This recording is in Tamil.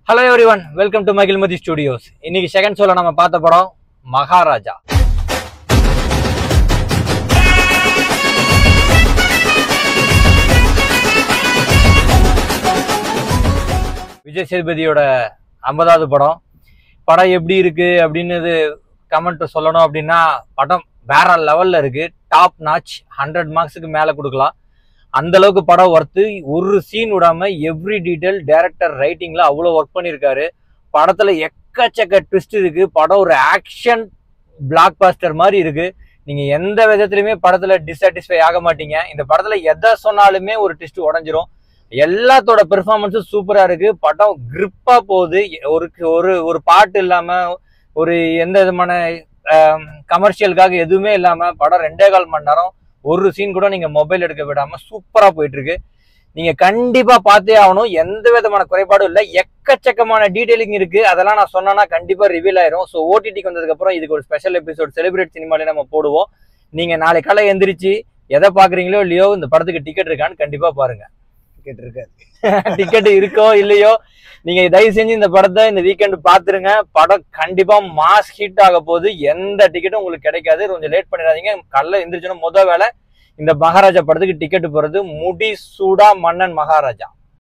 Hello everyone, welcome to Magilmati Studios. இன்னைக்கு செகண்ட் ஷோல நம்ம பார்த்த படம் மகாராஜா. விஜய் சேதுபதியோட 50வது படம். படம் எப்படி இருக்கு அப்படின்னு கமெண்ட் சொல்லணும் அப்படின்னா படம் வேற லெவல்ல இருக்கு. டாப் நாச் 100 மார்க்ஸுக்கு மேல கொடுக்கலாம். அந்த அளவுக்கு படம் ஒர்த்து. ஒரு சீன் விடாம எவ்ரி டீடைல் டைரக்டர் ரைட்டிங்ல அவ்வளோ ஒர்க் பண்ணியிருக்காரு. படத்துல எக்கச்சக்க ட்விஸ்ட் இருக்கு. படம் ஒரு ஆக்ஷன் பிளாக் பாஸ்டர் மாதிரி இருக்கு. நீங்க எந்த விதத்திலுமே படத்துல டிசாட்டிஸ்ஃபை ஆக மாட்டீங்க. இந்த படத்துல எதை சொன்னாலுமே ஒரு ட்விஸ்ட் உடஞ்சிரும். எல்லாத்தோட பெர்ஃபார்மன்ஸும் சூப்பரா இருக்கு. படம் கிரிப்பா போகுது. ஒரு பாட்டு இல்லாம ஒரு எந்த விதமான கமர்ஷியலுக்காக எதுவுமே இல்லாம படம் 2.25 மணி நேரம் ஒரு சீன் கூட நீங்க மொபைல் எடுக்க விடாம சூப்பரா போயிட்டு இருக்கு. நீங்க கண்டிப்பா பார்த்தே ஆகணும். எந்த விதமான குறைபாடும் இல்லை. எக்கச்சக்கமான டீடைலிங் இருக்கு. அதெல்லாம் நான் சொன்னா கண்டிப்பா ரிவீல் ஆயிரும். ஸோ ஓடிடிக்கு வந்ததுக்கு அப்புறம் இதுக்கு ஒரு ஸ்பெஷல் எபிசோட் செலிபிரேட் சினிமாலே நம்ம போடுவோம். நீங்க நாளை காலை எந்திரிச்சு எதை பாக்குறீங்களோ இல்லையோ இந்த படத்துக்கு டிக்கெட் இருக்கான்னு கண்டிப்பா பாருங்க. டிக்கெட் இருக்காது. டிக்கெட் இருக்கோ இல்லையோ நீங்க தயவு செஞ்சு இந்த படத்தை இந்த வீக்கெண்ட் பாத்துருங்க. படம் கண்டிப்பா மாஸ் ஹிட் ஆக போகுது. எந்த டிக்கெட்டும் உங்களுக்கு கிடைக்காது. கொஞ்சம் லேட் பண்ணிடாதீங்க. காலைல எந்திரிச்சோன்னா வேலை இந்த மகாராஜா படத்துக்கு டிக்கெட் போறது. முடி சூடா மன்னன் மகாராஜா.